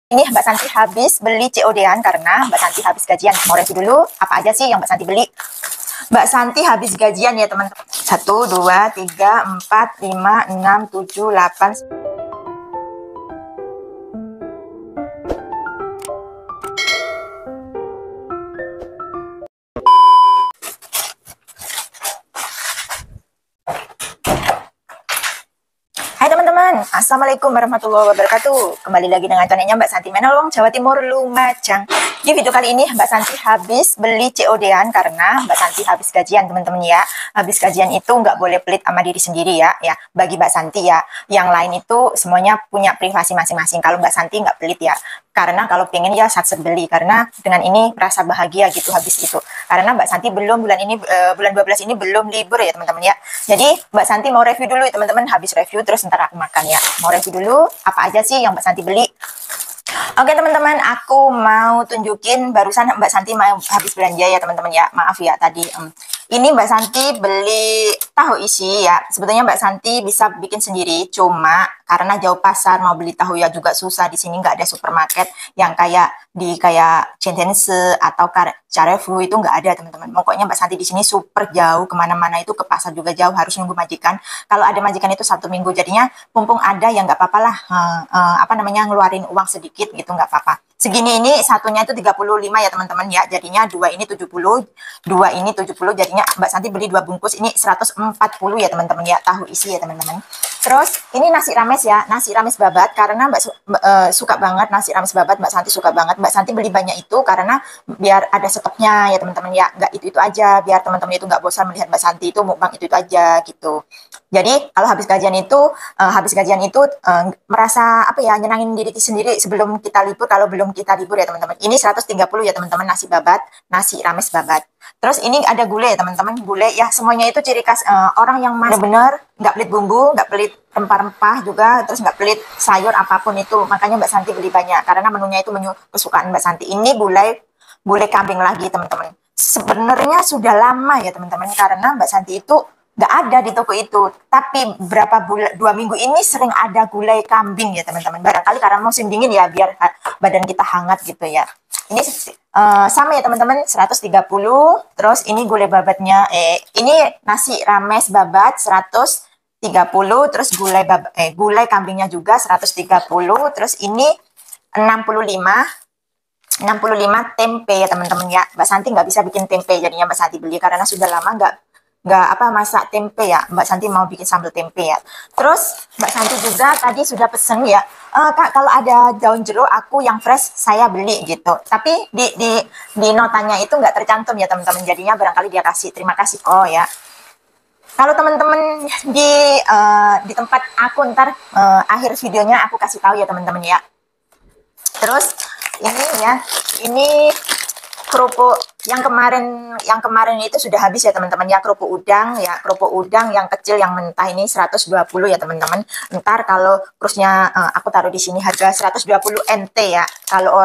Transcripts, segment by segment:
Ini Mbak Santi habis beli COD-an karena Mbak Santi habis gajian. Mau review dulu apa aja sih yang Mbak Santi beli. Mbak Santi habis gajian ya teman-teman. 1, 2, 3, 4, 5, 6, 7, 8. Hai teman-teman, Assalamualaikum warahmatullahi wabarakatuh. Kembali lagi dengan channelnya Mbak Santi Menolong, Jawa Timur, Lumajang. Di video kali ini Mbak Santi habis beli COD-an karena Mbak Santi habis gajian teman-teman ya. Habis gajian itu nggak boleh pelit sama diri sendiri ya. Bagi Mbak Santi ya. Yang lain itu semuanya punya privasi masing-masing. Kalau Mbak Santi nggak pelit ya. Karena kalau pengen ya satset beli, karena dengan ini merasa bahagia gitu habis itu. Karena Mbak Santi belum bulan ini, bulan 12 ini belum libur ya teman-teman ya. Jadi Mbak Santi mau review dulu ya teman-teman, habis review terus ntar aku makan ya. Mau review dulu apa aja sih yang Mbak Santi beli. Oke teman-teman, aku mau tunjukin barusan Mbak Santi mau habis belanja ya teman-teman ya. Maaf ya tadi. Ini Mbak Santi beli tahu isi ya. Sebetulnya Mbak Santi bisa bikin sendiri, cuma karena jauh pasar mau beli tahu ya juga susah. Di sini nggak ada supermarket yang kayak kayak Centense atau Carrefour itu nggak ada teman-teman. Pokoknya Mbak Santi di sini super jauh, kemana-mana itu ke pasar juga jauh, harus nunggu majikan. Kalau ada majikan itu Sabtu Minggu, jadinya mumpung ada ya nggak apa-apa lah. Apa namanya, ngeluarin uang sedikit gitu nggak apa-apa. Segini ini satunya itu 35 ya teman-teman ya. Jadinya dua ini 70, dua ini 70. Jadinya Mbak Santi beli 2 bungkus ini 140 ya teman-teman ya. Tahu isi ya teman-teman. Terus ini nasi rames ya. Nasi rames babat karena suka banget nasi rames babat. Mbak Santi suka banget. Mbak Santi beli banyak itu karena biar ada stoknya ya teman-teman ya. Nggak itu-itu aja. Biar teman-teman itu nggak bosan melihat Mbak Santi itu mukbang itu-itu aja gitu. Jadi kalau habis gajian itu merasa apa ya, nyenangin diri sendiri sebelum kita libur. Kalau belum kita libur ya teman-teman. Ini 130 ya teman-teman, nasi babat, nasi rames babat. Terus ini ada gulai ya teman-teman, gulai ya, semuanya itu ciri khas orang yang benar-benar nggak pelit bumbu, nggak pelit rempah-rempah juga, terus nggak pelit sayur apapun itu. Makanya Mbak Santi beli banyak karena menunya itu menu kesukaan Mbak Santi. Ini gulai kambing lagi teman-teman. Sebenarnya sudah lama ya teman-teman, karena Mbak Santi itu nggak ada di toko itu. Tapi berapa bulan, 2 minggu ini sering ada gulai kambing ya teman-teman. Barangkali karena musim dingin ya, biar badan kita hangat gitu ya. Ini sama ya teman-teman, 130. Terus ini gulai babatnya, ini nasi rames babat 130. Terus gulai kambingnya juga 130. Terus ini 65 tempe ya teman-teman ya. Mbak Santi nggak bisa bikin tempe, jadinya Mbak Santi beli karena sudah lama nggak masak tempe ya. Mbak Santi mau bikin sambal tempe ya. Terus Mbak Santi juga tadi sudah pesen ya, Kak, kalau ada daun jeruk aku yang fresh saya beli gitu. Tapi di notanya itu nggak tercantum ya teman-teman. Jadinya barangkali dia kasih terima kasih kok ya. Kalau teman-teman di tempat aku ntar akhir videonya aku kasih tahu ya teman-teman ya. Terus ini ya, ini kerupuk yang kemarin itu sudah habis ya teman-teman ya. Kerupuk udang yang kecil yang mentah ini 120 ya teman-teman. Ntar kalau kursusnya aku taruh di sini harga 120 NT ya. Kalau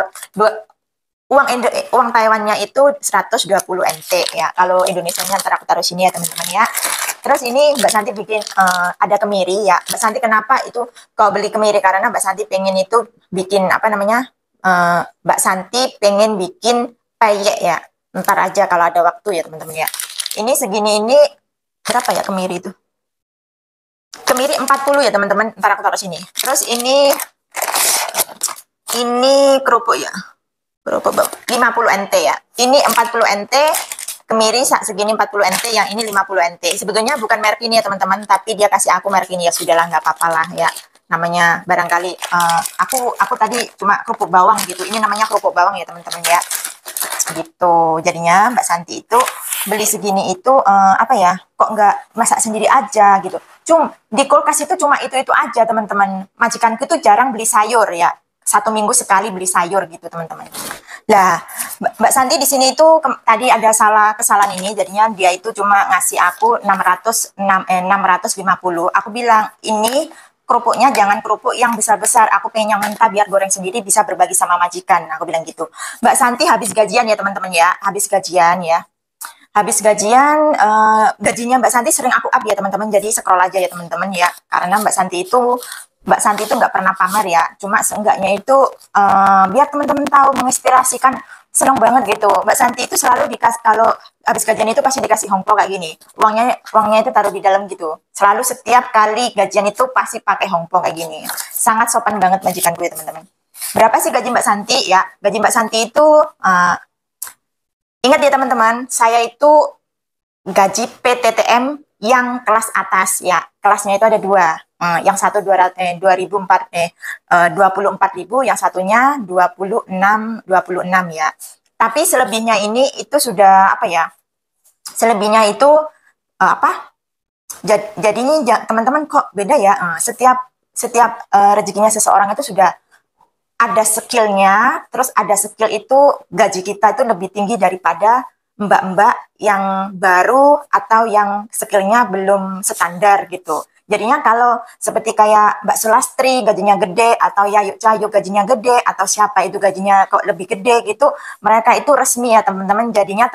uang Taiwannya itu 120 NT ya. Kalau Indonesianya ntar aku taruh sini ya teman-teman ya. Terus ini Mbak Santi bikin ada kemiri ya. Mbak Santi kenapa itu kalau beli kemiri, karena Mbak Santi pengen itu bikin apa namanya, Mbak Santi pengen bikin peyek ya. Ntar aja kalau ada waktu ya teman-teman ya. Ini segini ini berapa ya kemiri itu? Kemiri 40 ya teman-teman. Ntar aku taruh sini. Terus ini kerupuk ya. Berapa bang? 50 NT ya. Ini 40 NT. Kemiri segini 40 NT, yang ini 50 NT. Sebetulnya bukan merek ini ya teman-teman, tapi dia kasih aku merek ini ya, sudahlah nggak apa-apa lah ya. Namanya barangkali aku tadi cuma kerupuk bawang gitu. Ini namanya kerupuk bawang ya teman-teman ya. Gitu. Jadinya Mbak Santi itu beli segini itu apa ya? Kok nggak masak sendiri aja gitu. Di kulkas itu cuma itu aja teman-teman. Majikanku itu jarang beli sayur ya. 1 minggu sekali beli sayur gitu teman-teman. Lah, Mbak Santi di sini itu tadi ada kesalahan ini, jadinya dia itu cuma ngasih aku 650. Aku bilang, ini kerupuknya jangan kerupuk yang besar-besar, aku pengen yang mentah biar goreng sendiri bisa berbagi sama majikan. Aku bilang gitu. Mbak Santi habis gajian ya teman-teman ya, habis gajian ya. Habis gajian, gajinya Mbak Santi sering aku up ya teman-teman, jadi scroll aja ya teman-teman ya. Karena Mbak Santi itu Mbak Santi itu nggak pernah pamer ya, cuma seenggaknya itu biar teman-teman tahu, menginspirasikan. Seneng banget gitu. Mbak Santi itu selalu dikasih, kalau habis gajian itu pasti dikasih hongpo kayak gini. Uangnya itu taruh di dalam gitu. Selalu setiap kali gajian itu pasti pakai hongpo kayak gini. Sangat sopan banget majikanku ya teman-teman. Berapa sih gaji Mbak Santi ya? Gaji Mbak Santi itu ingat ya teman-teman, saya itu gaji PTTM yang kelas atas ya. Kelasnya itu ada dua. Yang satu 24.000, yang satunya 26 ya. Tapi selebihnya ini itu sudah apa ya? Selebihnya itu apa? Jadinya teman-teman kok beda ya? Setiap setiap rezekinya seseorang itu sudah ada skillnya, terus ada skill itu gaji kita itu lebih tinggi daripada mbak-mbak yang baru atau yang skillnya belum standar gitu. Jadinya kalau seperti kayak Mbak Sulastri gajinya gede, atau Yayu Cahyo gajinya gede, atau siapa itu gajinya kok lebih gede gitu, mereka itu resmi ya teman-teman. Jadinya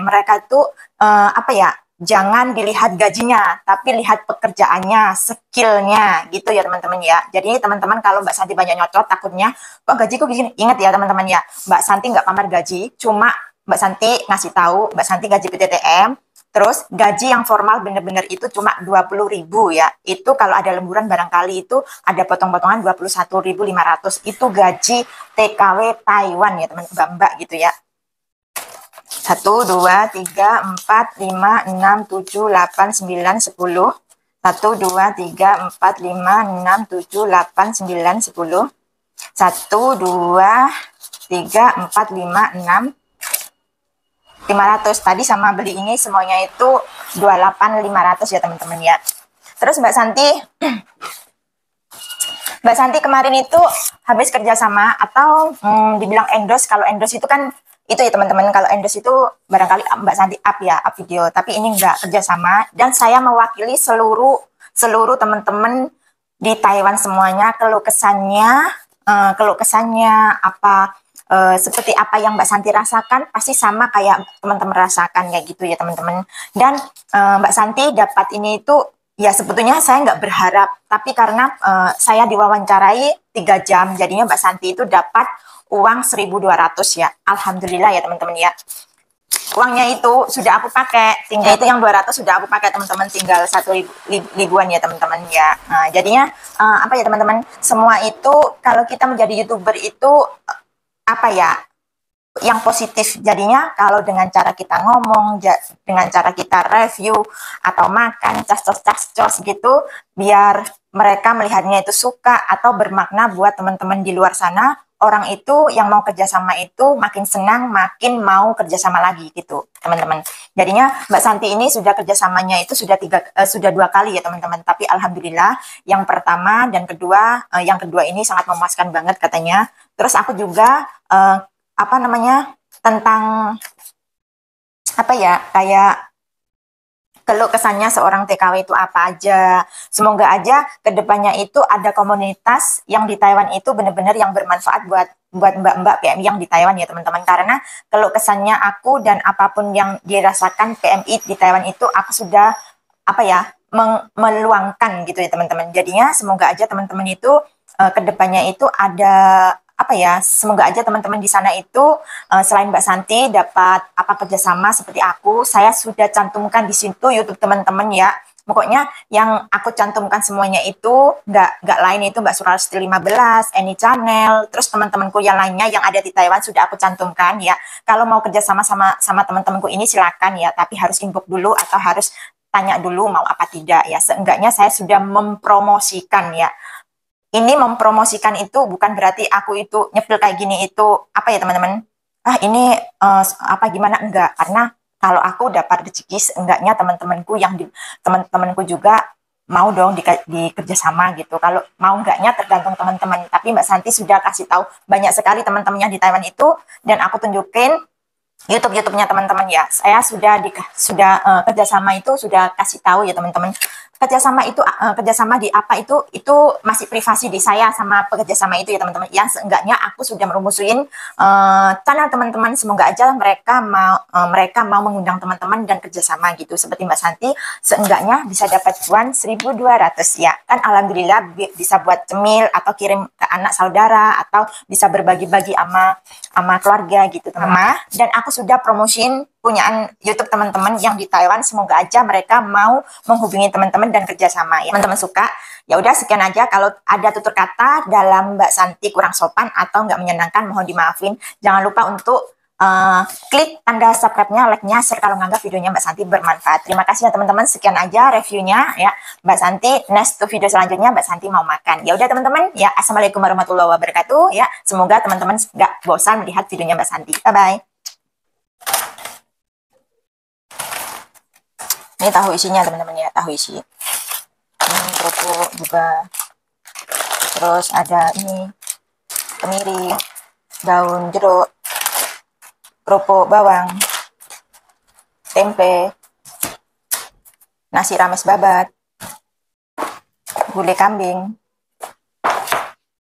mereka itu apa ya? Jangan dilihat gajinya, tapi lihat pekerjaannya, skillnya gitu ya teman-teman ya. Jadi teman-teman kalau Mbak Santi banyak nyocot, takutnya kok gajiku gini. Ingat ya teman-teman ya, Mbak Santi nggak pamer gaji, cuma Mbak Santi ngasih tahu, Mbak Santi gaji PTTM, terus gaji yang formal bener-bener itu cuma 20.000 ya. Itu kalau ada lemburan barangkali itu ada potong-potongan 21.500. Itu gaji TKW Taiwan ya teman-teman, Mbak gitu ya. 1, 2, 3, 4, 5, 6, 7, 8, 9, 10. 1, 2, 3, 4, 5, 6, 7, 8, 9, 10. 1, 2, 3, 4, 5, 6, 500. Tadi sama beli ini semuanya itu 28.500 ya teman-teman ya. Terus Mbak Santi kemarin itu habis kerja sama atau dibilang endorse. Kalau endorse itu kan itu ya teman-teman, kalau endorse itu barangkali Mbak Santi up video, tapi ini enggak kerjasama, dan saya mewakili seluruh teman-teman di Taiwan semuanya. Keluh kesannya apa, seperti apa yang Mbak Santi rasakan pasti sama kayak teman-teman rasakan kayak gitu ya teman-teman. Dan Mbak Santi dapat ini itu ya sebetulnya saya nggak berharap, tapi karena saya diwawancarai 3 jam, jadinya Mbak Santi itu dapat uang 1.200 ya. Alhamdulillah ya teman-teman ya. Uangnya itu sudah aku pakai, tinggal itu yang 200 sudah aku pakai teman-teman, tinggal 1.000-an ya teman-teman ya. Nah, jadinya apa ya teman-teman, semua itu kalau kita menjadi YouTuber itu apa ya, yang positif. Jadinya kalau dengan cara kita ngomong, dengan cara kita review atau makan cas-cos gitu, biar mereka melihatnya itu suka atau bermakna buat teman-teman di luar sana. Orang itu yang mau kerjasama itu makin senang, makin mau kerjasama lagi gitu teman-teman. Jadinya Mbak Santi ini sudah kerjasamanya itu sudah 2 kali ya teman-teman. Tapi alhamdulillah yang pertama dan kedua, yang kedua ini sangat memuaskan banget katanya. Terus aku juga apa namanya, tentang apa ya, kayak keluh kesannya seorang TKW itu apa aja. Semoga aja kedepannya itu ada komunitas yang di Taiwan itu benar-benar yang bermanfaat buat mbak-mbak PMI yang di Taiwan ya teman-teman. Karena keluh kesannya aku dan apapun yang dirasakan PMI di Taiwan itu aku sudah apa ya, meluangkan gitu ya teman-teman. Jadinya semoga aja teman-teman itu kedepannya itu ada apa ya, semoga aja teman-teman di sana itu selain Mbak Santi dapat apa kerjasama seperti aku. Saya sudah cantumkan di situ YouTube teman-teman ya. Pokoknya yang aku cantumkan semuanya itu nggak lain itu Mbak Surasti 15, Any Channel, terus teman-temanku yang lainnya yang ada di Taiwan sudah aku cantumkan ya. Kalau mau kerjasama sama teman-temanku ini silakan ya, tapi harus inbox dulu atau harus tanya dulu mau apa tidak ya. Seenggaknya saya sudah mempromosikan ya. Ini mempromosikan itu bukan berarti aku itu nyepil kayak gini itu apa ya teman-teman, ini apa gimana, enggak. Karena kalau aku dapat rezeki seenggaknya teman-temanku juga mau dong di kerjasama gitu. Kalau mau enggaknya tergantung teman-teman, tapi Mbak Santi sudah kasih tahu banyak sekali teman-temannya di Taiwan itu, dan aku tunjukin YouTube-nya teman-teman ya. Saya sudah kerjasama itu sudah kasih tahu ya teman-teman. kerjasama itu kerjasama di apa itu masih privasi di saya sama pekerjasama itu ya teman-teman. Yang seenggaknya aku sudah merumusin channel teman-teman, semoga aja mereka mau mengundang teman-teman dan kerjasama gitu. Seperti Mbak Santi, seenggaknya bisa dapat cuan 1.200 ya. Kan alhamdulillah bisa buat cemil atau kirim ke anak saudara atau bisa berbagi-bagi sama keluarga gitu teman-teman. Dan aku sudah promosiin punyaan YouTube teman-teman yang di Taiwan, semoga aja mereka mau menghubungi teman-teman dan kerjasama ya. Teman-teman suka, ya udah sekian aja. Kalau ada tutur kata dalam Mbak Santi kurang sopan atau nggak menyenangkan, mohon dimaafin. Jangan lupa untuk klik tanda subscribe-nya, like-nya, share kalau nganggap videonya Mbak Santi bermanfaat. Terima kasih ya teman-teman, sekian aja reviewnya ya Mbak Santi. Next to video selanjutnya Mbak Santi mau makan. Ya udah teman-teman, ya assalamualaikum warahmatullahi wabarakatuh ya. Semoga teman-teman nggak bosan melihat videonya Mbak Santi. Bye bye. Ini tahu isinya teman-teman ya, tahu isi. Ini kerupuk juga. Terus ada ini kemiri, daun jeruk, kerupuk bawang, tempe, nasi rames babat, gulai kambing,